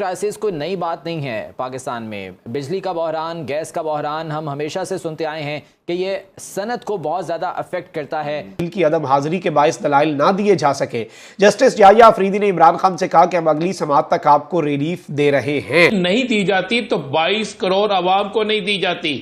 Crisis कोई नई बात नहीं है पाकिस्तान में। बिजली का बहरान, गैस का बहरान हम हमेशा से सुनते आए हैं कि ये सनत को बहुत ज़्यादा अफेक्ट करता है। की अदम हाजिरी के बायस दलाइल ना दिए जा सके। जस्टिस याहिया अफरीदी ने इमरान खान से कहा कि हम अगली समात तक आपको रिलीफ दे रहे हैं। नहीं दी जाती तो 22 करोड़ आवाम को नहीं दी जाती।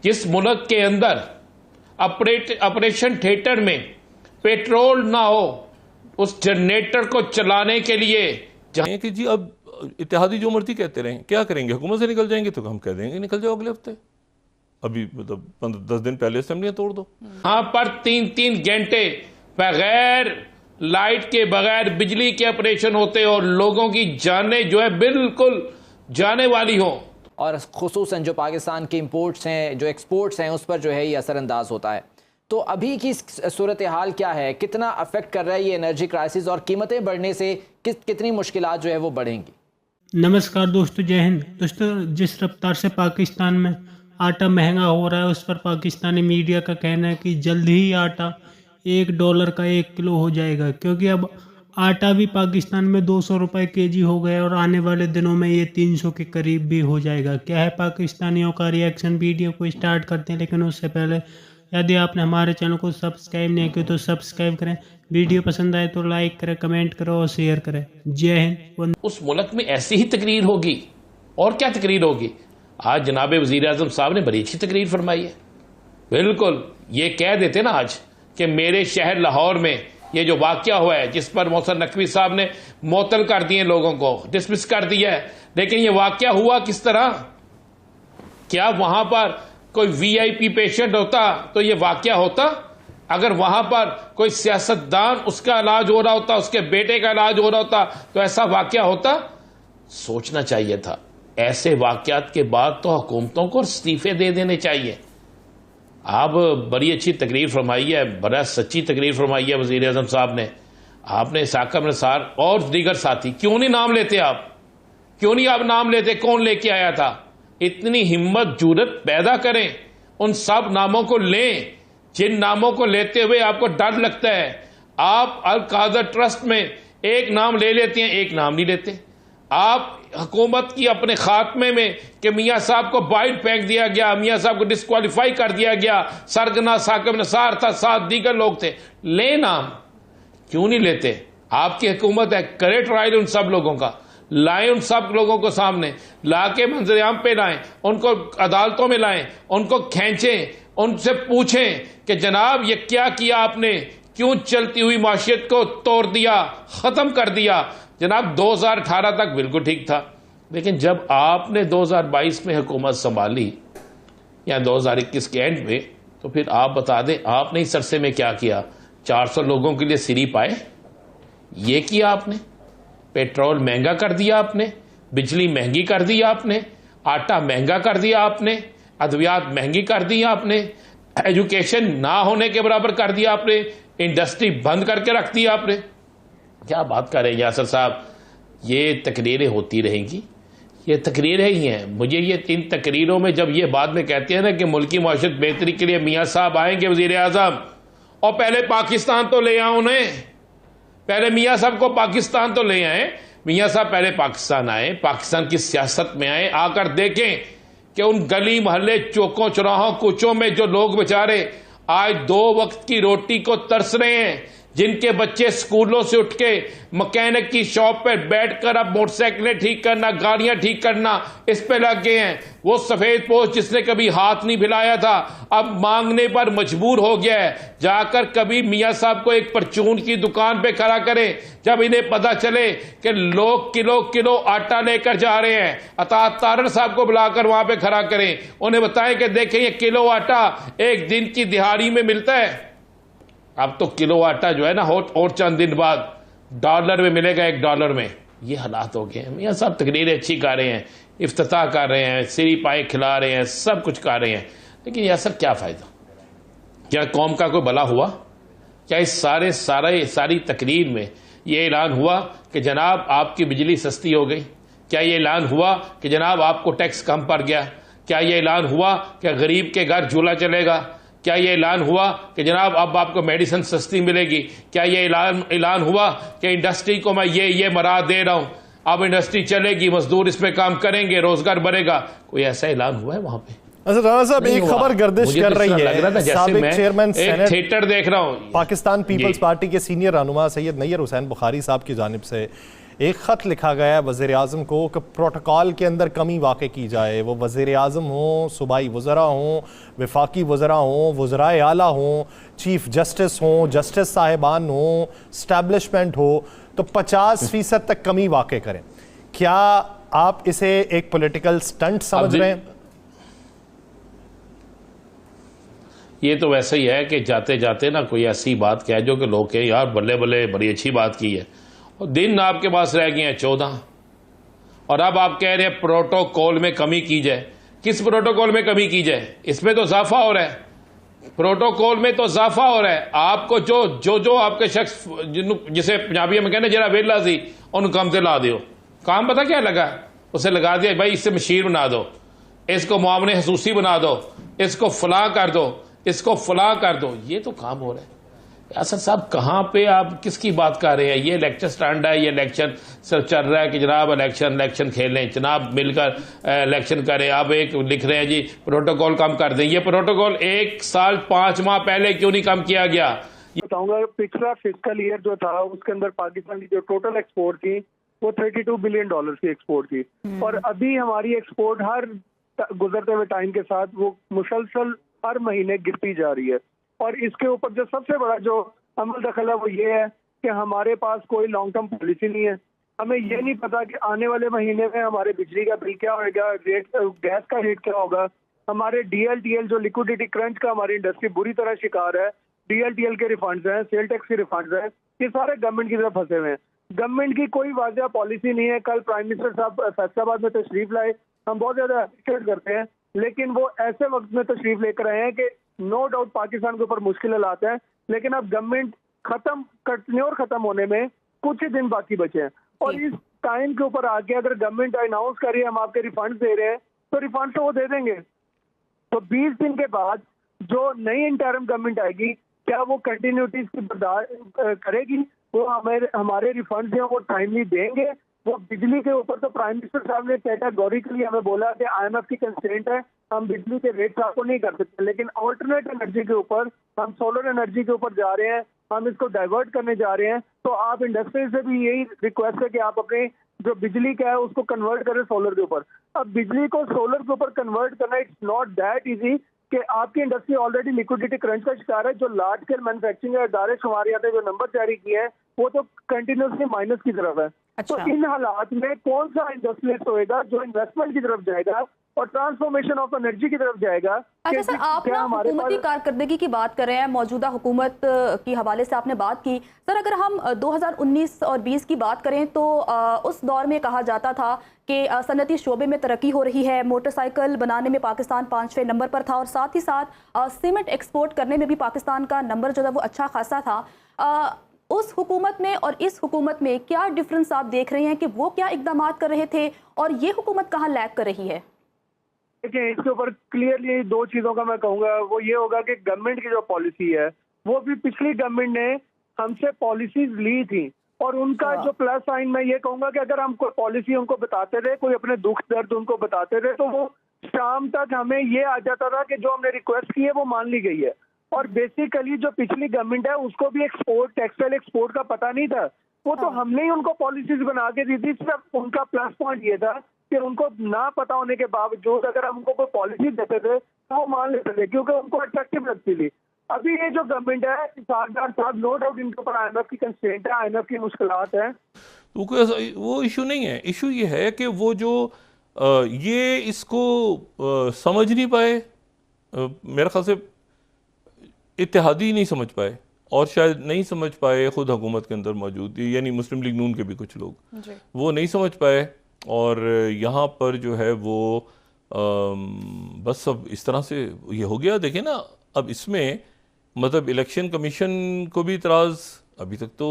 जिस मुल्क के अंदर ऑपरेशन थिएटर में पेट्रोल ना हो, उस जनरेटर को चलाने के लिए कि जी अब इत्तेहादी जो मर्जी कहते रहें, क्या करेंगे, हुकूमत से निकल जाएंगे तो हम कह देंगे निकल जाओ अगले हफ्ते। अभी मतलब 10 दिन पहले असेंबलियां तोड़ दो। वहां पर 3-3 घंटे बगैर लाइट के, बगैर बिजली के ऑपरेशन होते और लोगों की जानें जो है बिल्कुल जाने वाली हो। और खुसूसन जो पाकिस्तान के इंपोर्ट्स हैं, जो एक्सपोर्ट्स हैं, उस पर जो है ये असरअंदाज होता है। तो अभी की सूरत हाल क्या है, कितना अफेक्ट कर रहा है ये एनर्जी क्राइसिस और कीमतें बढ़ने से कितनी मुश्किलात जो है वो बढ़ेंगी? नमस्कार दोस्तों, जय हिंद। दोस्तों, जिस रफ्तार से पाकिस्तान में आटा महंगा हो रहा है, उस पर पाकिस्तानी मीडिया का कहना है कि जल्द ही आटा $1 का 1 किलो हो जाएगा, क्योंकि अब आटा भी पाकिस्तान में 200 रुपये केजी हो गया और आने वाले दिनों में ये 300 के करीब भी हो जाएगा। क्या है पाकिस्तानियों का रिएक्शन? वीडियो को स्टार्ट करते हैं, लेकिन उससे पहले यदि आपने हमारे चैनल को सब्सक्राइब नहीं किया तो सब्सक्राइब करें, वीडियो पसंद आए तो लाइक करें, कमेंट करें और शेयर करें। जय हिंद। उस मुल्क में ऐसी ही तकरीर होगी, और क्या तकरीर होगी। आज जनाब वजीर आजम साहब ने बड़ी अच्छी तकरीर फरमाई है। बिल्कुल ये कह देते ना आज कि मेरे शहर लाहौर में ये जो वाकया हुआ है, जिस पर मोहसिन नकवी साहब ने मुअत्तल कर दिए, लोगों को डिसमिस कर दिया है, लेकिन ये वाकया हुआ किस तरह? क्या वहां पर कोई वीआईपी पेशेंट होता तो ये वाकया होता? अगर वहां पर कोई सियासतदान, उसका इलाज हो रहा होता, उसके बेटे का इलाज हो रहा होता, तो ऐसा वाकया होता? सोचना चाहिए था। ऐसे वाकयात के बाद तो हुकूमतों को इस्तीफे दे देने चाहिए। आप बड़ी अच्छी तकरीर फरमाई है, बड़ा सच्ची तकरीर फरमाई है वजीर आजम साहब ने। आपने साकब निसार और दीगर साथी, क्यों नहीं नाम लेते आप? क्यों नहीं आप नाम लेते? कौन लेके आया था? इतनी हिम्मत जुरत पैदा करें, उन सब नामों को लें जिन नामों को लेते हुए आपको डर लगता है। आप अल कादर ट्रस्ट में एक नाम ले लेते हैं, एक नाम नहीं लेते। आप हुकूमत की अपने खात्मे में कि मियाँ साहब को बाइट फेंक दिया गया, मियाँ साहब को डिस्क्वालीफाई कर दिया गया, सरगना साकिब निसार था, 7 दीगर लोग थे, ले नाम क्यों नहीं लेते? आपकी हुकूमत है, करे ट्रायल उन सब लोगों का, लाएं उन सब लोगों को सामने, लाके मंजरेआम पे लाएं, उनको अदालतों में लाएं, उनको खींचें, उनसे पूछें कि जनाब ये क्या किया आपने, क्यों चलती हुई माशियत को तोड़ दिया, खत्म कर दिया। जनाब 2018 तक बिल्कुल ठीक था, लेकिन जब आपने 2022 में हुकूमत संभाली या 2021 के एंड में, तो फिर आप बता दें आपने इस अरसे में क्या किया? 400 लोगों के लिए सिरी पाए, ये किया आपने। पेट्रोल महंगा कर दिया आपने, बिजली महंगी कर दी आपने, आटा महंगा कर दिया आपने, अद्वियात महंगी कर दी आपने, एजुकेशन ना होने के बराबर कर दिया आपने, इंडस्ट्री बंद करके रख दी आपने। क्या बात कर रहे हैं यासर साहब? ये तकरीरें होती रहेंगी, ये तकरीरें ही हैं। मुझे ये 3 तकरीरों में जब ये बाद में कहते हैं ना कि मुल्की माशरत बेहतरी के लिए मियाँ साहब आएंगे वजीर आजम, और पहले पाकिस्तान तो ले आओ उन्हें, पहले मियाँ साहब को पाकिस्तान तो ले आए। मियाँ साहब पहले पाकिस्तान आए, पाकिस्तान की सियासत में आए, आकर देखें कि उन गली मोहल्ले, चौकों चौराहों, कुचों में जो लोग बेचारे आज 2 वक्त की रोटी को तरस रहे हैं, जिनके बच्चे स्कूलों से उठ के मैकेनिक की शॉप पर बैठकर अब मोटरसाइकिलें ठीक करना, गाड़ियां ठीक करना, इस पे लग गए हैं। वो सफेद पोस्ट जिसने कभी हाथ नहीं हिलाया था, अब मांगने पर मजबूर हो गया है। जाकर कभी मियाँ साहब को एक परचून की दुकान पे खड़ा करें, जब इन्हें पता चले कि लोग किलो किलो आटा लेकर जा रहे हैं, अतात तारड़ साहब को बुलाकर वहां पे खड़ा करें, उन्हें बताएं कि देखें ये किलो आटा एक दिन की दिहाड़ी में मिलता है। अब तो किलो आटा जो है ना और चंद दिन बाद $1 में मिलेगा, $1 में। ये हालात हो गए हैं। मियाँ साहब तकरीरें अच्छी कर रहे हैं, इफ्तिताह कर रहे हैं, सिरी पाए खिला रहे हैं, सब कुछ कर रहे हैं, लेकिन यह सब क्या फायदा? क्या कौम का कोई भला हुआ? क्या इस सारी तकरीर में यह ऐलान हुआ कि जनाब आपकी बिजली सस्ती हो गई? क्या यह ऐलान हुआ कि जनाब आपको टैक्स कम पड़ गया? क्या यह ऐलान हुआ कि गरीब के घर झूला चलेगा? क्या यह ऐलान हुआ कि जनाब अब आपको मेडिसिन सस्ती मिलेगी? क्या यह ऐलान हुआ कि इंडस्ट्री को मैं ये मरा दे रहा हूं? अब इंडस्ट्री चलेगी, मजदूर इस पे काम करेंगे, रोजगार बढ़ेगा। कोई ऐसा ऐलान हुआ है वहां पे? अच्छा राणा साहब, एक खबर गर्दिश मुझे कर तो रही लग रहा था है, जैसे साबिक मैं चेयरमैन एक सेनेट थिएटर देख रहा हूं। पाकिस्तान पीपल्स जी। पार्टी के सीनियर रहनुमा सैयद नैयर हुसैन बुखारी साहब की जानिब से एक ख़त लिखा गया है वज़ीर आज़म को कि प्रोटोकॉल के अंदर कमी वाक़ई की जाए। वो वज़ीर आज़म हों, सूबाई वज़रा हों, वफाकी वज़रा हों, वज़राए आला हों, चीफ जस्टिस हों, जस्टिस साहिबान हों, स्टैब्लिशमेंट हो, तो 50% तक कमी वाक़ई करें। क्या आप इसे एक पॉलिटिकल स्टंट समझ रहे हैं? ये तो वैसे ही है कि जाते जाते ना कोई ऐसी बात कह जो कि लोग कहें यार बल्ले बल्ले बड़ी अच्छी बात की है, और दिन आपके पास रह गए हैं 14, और अब आप कह रहे हैं प्रोटोकॉल में कमी की जाए। किस प्रोटोकॉल में कमी की जाए? इसमें तो इजाफा हो रहा है, प्रोटोकॉल में तो इजाफा हो रहा है। आपको जो आपके शख्स जिसे पंजाबी में कहना जरा वेला सी उन काम से ला दियो, काम पता क्या लगा, उसे लगा दिया भाई इससे मशीर बना दो, इसको मुआवने हसूसी बना दो, इसको फला कर दो, इसको फला कर दो। ये तो काम हो रहा है। असद साहब कहां पे आप किसकी बात कर रहे हैं? ये इलेक्शन स्टैंड है, ये इलेक्शन सर चल रहा है कि जनाब इलेक्शन खेलें, जनाब मिलकर इलेक्शन करें। आप एक लिख रहे हैं जी प्रोटोकॉल कम कर दें। ये प्रोटोकॉल 1 साल 5 माह पहले क्यों नहीं कम किया गया? बताऊंगा, पिछला फिस्कल ईयर जो था उसके अंदर पाकिस्तान की जो टोटल एक्सपोर्ट थी वो $32 बिलियन की एक्सपोर्ट थी, और अभी हमारी एक्सपोर्ट हर गुजरते हुए टाइम के साथ वो मुसलसल हर महीने गिरती जा रही है। और इसके ऊपर जो सबसे बड़ा जो अमल दखल है वो ये है कि हमारे पास कोई लॉन्ग टर्म पॉलिसी नहीं है। हमें ये नहीं पता कि आने वाले महीने में हमारे बिजली का बिल क्या होगा, गैस का रेट क्या होगा, हमारे DLTL जो लिक्विडिटी क्रंच का हमारी इंडस्ट्री बुरी तरह शिकार है, DLTL के रिफंड्स हैं, सेल टैक्स के रिफंड्स हैं, ये सारे गवर्नमेंट की तरफ फंसे हुए हैं। गवर्नमेंट की कोई वाजिया पॉलिसी नहीं है। कल प्राइम मिनिस्टर साहब फैसलाबाद में तशरीफ लाए, हम बहुत ज्यादा अप्रिशिएट करते हैं, लेकिन वो ऐसे वक्त में तशरीफ लेकर आए हैं कि नो डाउट पाकिस्तान के ऊपर मुश्किल आते हैं, लेकिन अब गवर्नमेंट खत्म होने में कुछ ही दिन बाकी बचे हैं। और इस टाइम के ऊपर आके अगर गवर्नमेंट अनाउंस करिए हम आपके रिफंड दे रहे हैं, तो रिफंड तो वो दे देंगे। तो 20 दिन के बाद जो नई इंटरिम गवर्नमेंट आएगी, क्या वो कंटिन्यूटी की बर्दाश्त करेगी? वो हमारे रिफंड हैं वो टाइमली देंगे? वो बिजली के ऊपर तो प्राइम मिनिस्टर साहब ने कैटेगोरिकली हमें बोला कि IMF की कंस्ट्रेंट है, हम बिजली के रेट आपको नहीं कर सकते, लेकिन ऑल्टरनेट एनर्जी के ऊपर हम सोलर एनर्जी के ऊपर जा रहे हैं, हम इसको डाइवर्ट करने जा रहे हैं। तो आप इंडस्ट्री से भी यही रिक्वेस्ट है कि आप अपने जो बिजली का है उसको कन्वर्ट करें सोलर के ऊपर। अब बिजली को सोलर के ऊपर कन्वर्ट करना इट्स नॉट दैट इजी कि आपकी इंडस्ट्री ऑलरेडी लिक्विडिटी क्रंच का शिकार है। जो लार्ज स्केल मैन्युफैक्चरिंग इदारे शुमार आते जो नंबर जारी किए हैं वो तो कंटिन्यूसली माइनस की तरफ है। अच्छा। तो इन हालात में कौन सा इंडस्ट्रियलिस्ट होएगा जो इन्वेस्टमेंट की तरफ जाएगा और ट्रांसफॉर्मेशन ऑफ एनर्जी की तरफ जाएगा? अच्छा सर, आप ना हुकूमती कारकर्दगी की बात कर रहे हैं, मौजूदा हुकूमत की हवाले से आपने बात की। सर अगर हम 2019 और 20 की बात करें तो उस दौर में कहा जाता था कि सनती शोबे में तरक्की हो रही है, मोटरसाइकिल बनाने में पाकिस्तान 5वें नंबर पर था, और साथ ही साथ सीमेंट एक्सपोर्ट करने में भी पाकिस्तान का नंबर जो था वो अच्छा खासा था। उस हुकूमत में और इस हुकूमत में क्या डिफरेंस आप देख रहे हैं कि वो क्या इकदाम कर रहे थे और ये हुकूमत कहाँ लैग कर रही है? देखिए, इसके ऊपर क्लियरली 2 चीजों का मैं कहूंगा। वो ये होगा कि गवर्नमेंट की जो पॉलिसी है वो भी पिछली गवर्नमेंट ने हमसे पॉलिसीज ली थी, और उनका जो प्लस साइन मैं ये कहूंगा कि अगर हम कोई पॉलिसी उनको बताते रहे, कोई अपने दुख दर्द उनको बताते रहे, तो वो शाम तक हमें ये आ जाता था कि जो हमने रिक्वेस्ट की है वो मान ली गई है। और बेसिकली जो पिछली गवर्नमेंट है उसको भी एक्सपोर्ट, टेक्सटाइल एक्सपोर्ट का पता नहीं था, वो तो हमने ही उनको पॉलिसीज बना के दी थी। सिर्फ उनका प्लस पॉइंट ये था कि उनको ना पता होने के बावजूद अगर हम उनको कोई पॉलिसी देते थे तो वो मान लेते थे, क्योंकि उनको अट्रैक्टिव लगती थी। अभी ये जो गवर्नमेंट है, सरदार साहब, नो डाउट इनके ऊपर IMF की कंस्ट्रेंट है, IMF की मुश्किलात है, तो वो इशू नहीं है। इशू ये है कि वो जो ये इसको समझ नहीं पाए, मेरे ख्याल से इत्तेहादी नहीं समझ पाए, और शायद नहीं समझ पाए खुद हुकूमत के अंदर मौजूद, यानी मुस्लिम लीग नून के भी कुछ लोग वो नहीं समझ पाए, और यहाँ पर जो है वो बस अब इस तरह से ये हो गया। देखिए ना, अब इसमें मतलब इलेक्शन कमीशन को भी इतराज़, अभी तक तो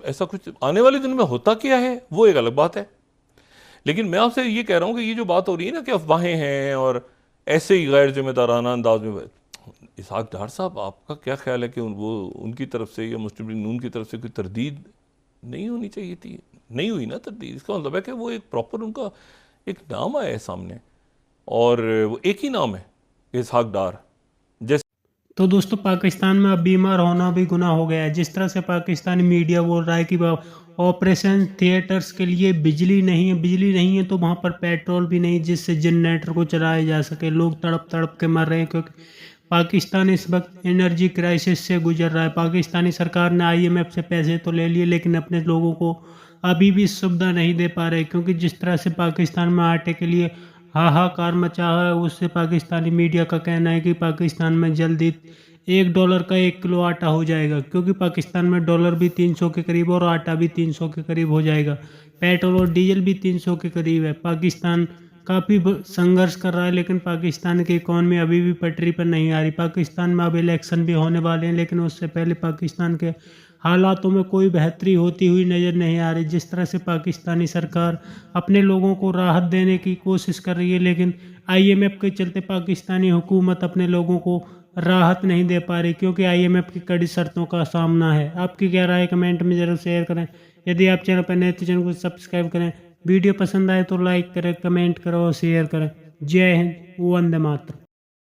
ऐसा कुछ, आने वाले दिन में होता क्या है वो एक अलग बात है। लेकिन मैं आपसे ये कह रहा हूँ कि ये जो बात हो रही है ना कि अफवाहें हैं और ऐसे ही गैर जिम्मेदाराना अंदाज में, इसहाक डार साहब आपका क्या ख्याल है कि वो उनकी तरफ से या मुस्लिम लीग नून की तरफ से कोई तरदीद नहीं होनी चाहिए थी? नहीं हुई ना तरदीद, इसका मतलब है कि वो एक प्रॉपर उनका एक नाम आया है सामने, और वो एक ही नाम है इसहाक डार। जैसे तो दोस्तों पाकिस्तान में अब बीमार होना भी गुनाह हो गया है। जिस तरह से पाकिस्तानी मीडिया बोल रहा है कि ऑपरेशन थिएटर्स के लिए बिजली नहीं है तो वहाँ पर पेट्रोल भी नहीं जिससे जनरेटर को चलाया जा सके। लोग तड़प तड़प के मर रहे हैं क्योंकि पाकिस्तान इस वक्त एनर्जी क्राइसिस से गुजर रहा है। पाकिस्तानी सरकार ने IMF से पैसे तो ले लिए लेकिन अपने लोगों को अभी भी सुविधा नहीं दे पा रहे, क्योंकि जिस तरह से पाकिस्तान में आटे के लिए हाहाकार मचा है, उससे पाकिस्तानी मीडिया का कहना है कि पाकिस्तान में जल्दी $1 का 1 किलो आटा हो जाएगा, क्योंकि पाकिस्तान में डॉलर भी 300 के करीब और आटा भी 300 के करीब हो जाएगा। पेट्रोल और डीजल भी 300 के करीब है। पाकिस्तान काफ़ी संघर्ष कर रहा है लेकिन पाकिस्तान की इकॉनमी अभी भी पटरी पर नहीं आ रही। पाकिस्तान में अब इलेक्शन भी होने वाले हैं लेकिन उससे पहले पाकिस्तान के हालातों में कोई बेहतरी होती हुई नज़र नहीं आ रही। जिस तरह से पाकिस्तानी सरकार अपने लोगों को राहत देने की कोशिश कर रही है लेकिन IMF के चलते पाकिस्तानी हुकूमत अपने लोगों को राहत नहीं दे पा रही, क्योंकि IMF की कड़ी शर्तों का सामना है। आपकी क्या राय कमेंट में ज़रूर शेयर करें। यदि आप चैनल पर नए तो चैनल को सब्सक्राइब करें। वीडियो पसंद आए तो लाइक करें, कमेंट करें और शेयर करें। जय हिंद, वंदे मातरम।